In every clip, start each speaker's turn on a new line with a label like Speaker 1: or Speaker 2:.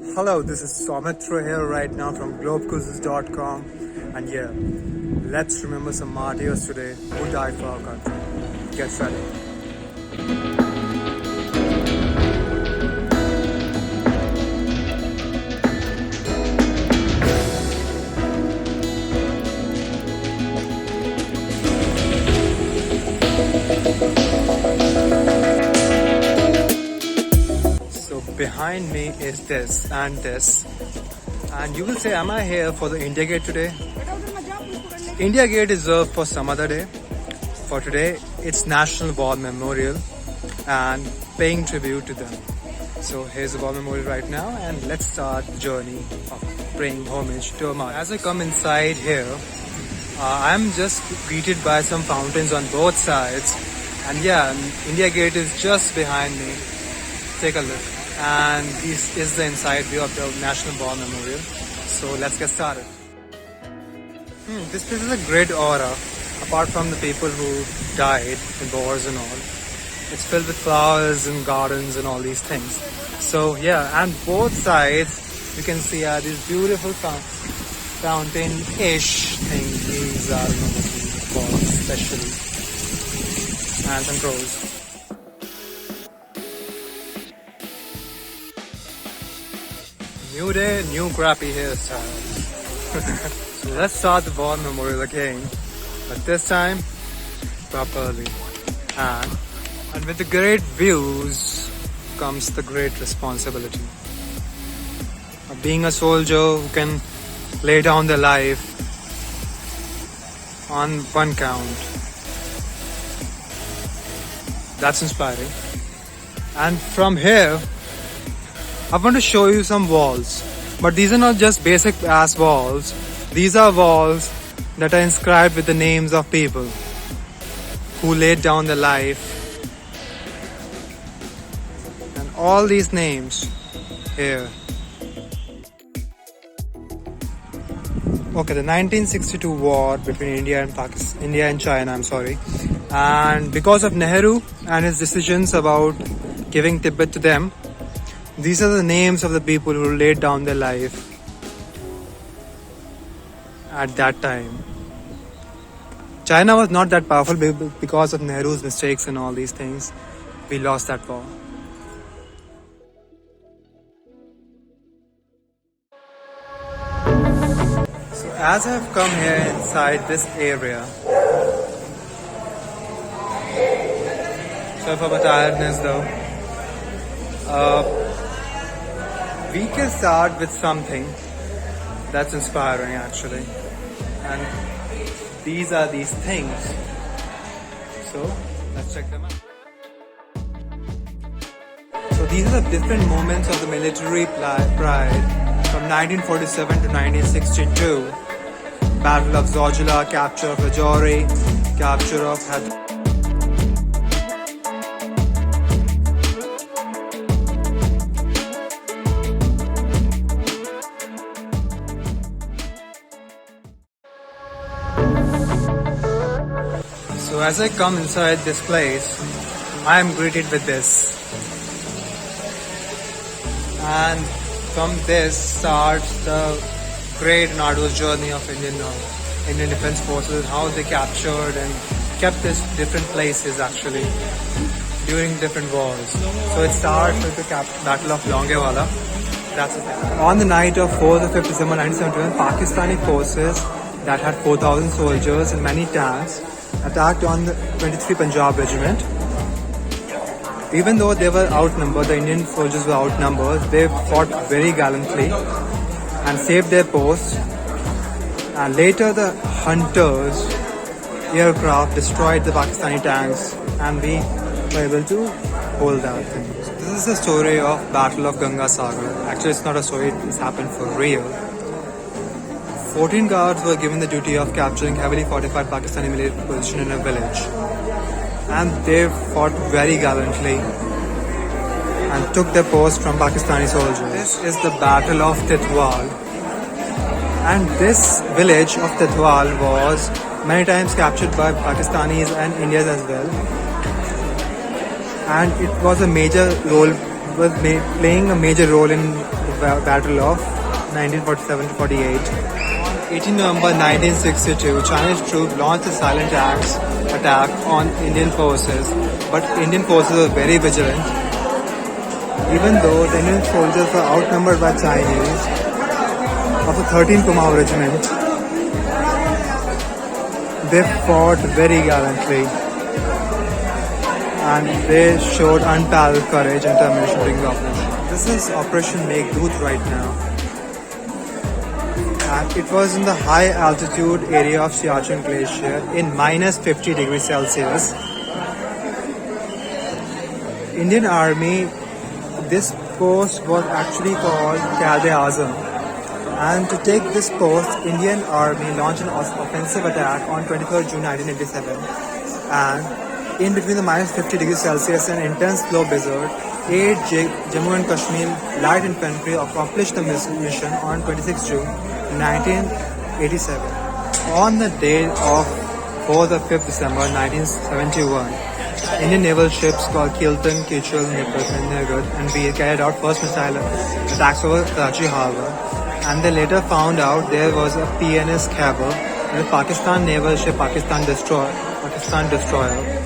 Speaker 1: Hello, this is Soumitra here right now from globe.cruisers.com, and yeah, let's remember some martyrs today who died for our country. Get ready. So behind me is this, and you will say, am I here for the India Gate today? India Gate is reserved for some other day. For today, it's National War Memorial and paying tribute to them. So here's the War Memorial right now, and let's start the journey of paying homage to Amar. As I come inside here, I'm just greeted by some fountains on both sides, and yeah, India Gate is just behind me. Take a look, and this is the inside view of the National War Memorial. So let's get started. This place is a great aura, apart from the people who died in wars and all. It's filled with flowers and gardens and all these things. So yeah, and both sides you can see these beautiful fountain-ish things. These are called especially, and some crows. New day, new crappy hairstyles. So let's start the War Memorial again, but this time properly. And with the great views comes the great responsibility of being a soldier who can lay down their life on one count. That's inspiring. And from here, I want to show you some walls, but these are not just basic ass walls. These are walls that are inscribed with the names of people who laid down their life, and all these names here. Okay, the 1962 war between India and China, and because of Nehru and his decisions about giving Tibet to them, these are the names of the people who laid down their life at that time. China was not that powerful because of Nehru's mistakes and all these things. We lost that war. So as I have come here inside this area, sorry for my tiredness though, we can start with something that's inspiring actually, and these are these things. So let's check them out. So these are the different moments of the military pride from 1947 to 1962. Battle of Zojula, capture of Rajouri, capture of So as I come inside this place, I am greeted with this. And from this starts the great and arduous journey of Indian Defence Forces, how they captured and kept these different places actually during different wars. So it starts with the Battle of Longewala. That's the thing. On the night of 4th or 5th December 1971, Pakistani forces that had 4,000 soldiers and many tanks attacked on the 23 Punjab Regiment. Even though they were outnumbered, the Indian soldiers were outnumbered, they fought very gallantly and saved their posts. And later the Hunters aircraft destroyed the Pakistani tanks, and we were able to hold that thing. So this is the story of Battle of Ganga Sagar. Actually, it's not a story, it's happened for real. 14 guards were given the duty of capturing heavily fortified Pakistani military position in a village, and they fought very gallantly and took their post from Pakistani soldiers. This is the Battle of Titwal, and this village of Titwal was many times captured by Pakistanis and Indians as well, and it was a major role was playing a major role in the Battle of 1947 to 48. On 18 November 1962, Chinese troops launched a silent attack on Indian forces, but Indian forces were very vigilant. Even though the Indian soldiers were outnumbered by Chinese of the 13th Kumaon Regiment, they fought very gallantly and they showed unparalleled courage and determination during the operation. This is Operation Make Dooth right now, and it was in the high altitude area of Siachen Glacier in minus 50 degrees Celsius. Indian Army, this post was actually called Quaid-e-Azam, and to take this post, Indian Army launched an offensive attack on 23rd June 1987, and in between the minus 50 degrees Celsius and intense slow blizzard, 8 Jammu and Kashmir light infantry accomplished the mission on 26 June 1987. On the day of 4th or 5th December 1971, Indian naval ships called Kiltan, Kichul, Nighat and Veer carried out first missile attacks over Karachi Harbour, and they later found out there was a PNS Khyber, the Pakistan naval ship Pakistan Destroyer.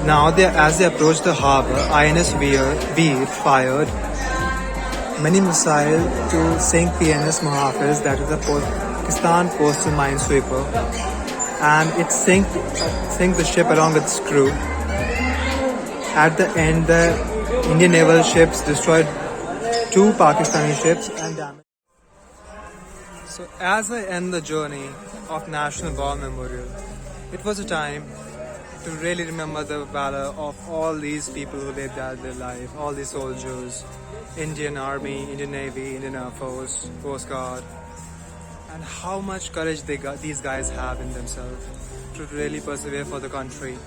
Speaker 1: Now, as they approached the harbour, INS Veer fired many missiles to sink PNS Muhafiz, that is the Pakistan coastal minesweeper, and it sank the ship along with its crew. At the end, the Indian naval ships destroyed 2 Pakistani ships and damaged. So, as I end the journey of National War Memorial, it was a time to really remember the valor of all these people who laid down their life, all these soldiers, Indian Army, Indian Navy, Indian Air Force, Coast Guard, and how much courage these guys have in themselves to really persevere for the country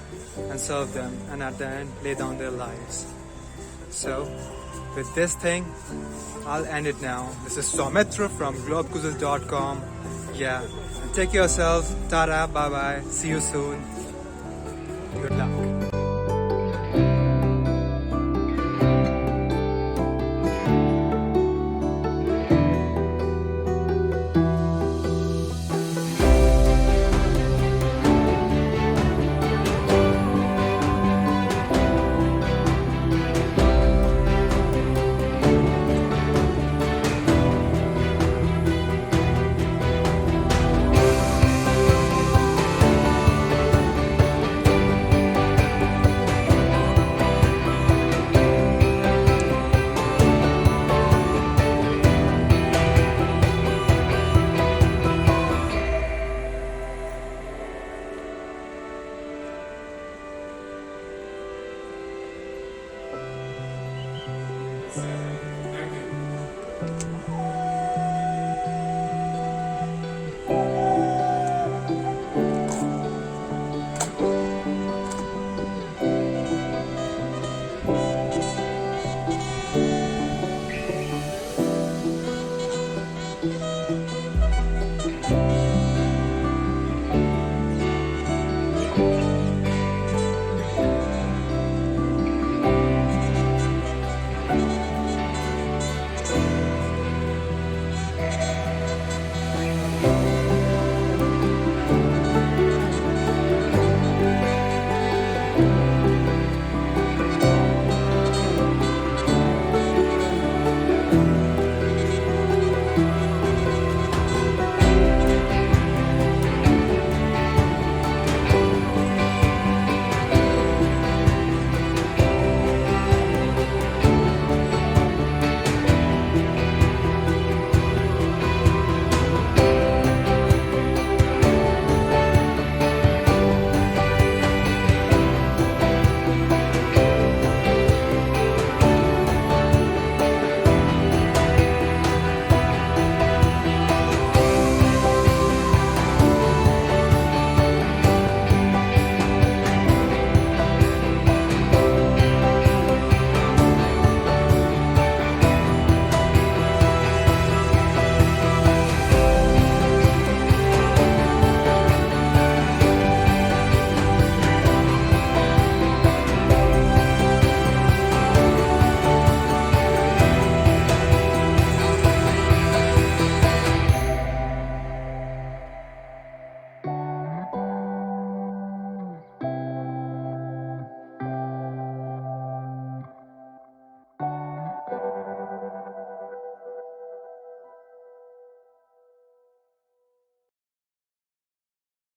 Speaker 1: and serve them, and at the end lay down their lives. So, with this thing, I'll end it now. This is Soumitra from globe.cruisers.com. Yeah, and take care of yourself. Ta-da, bye-bye. See you soon. Good luck. Thank you.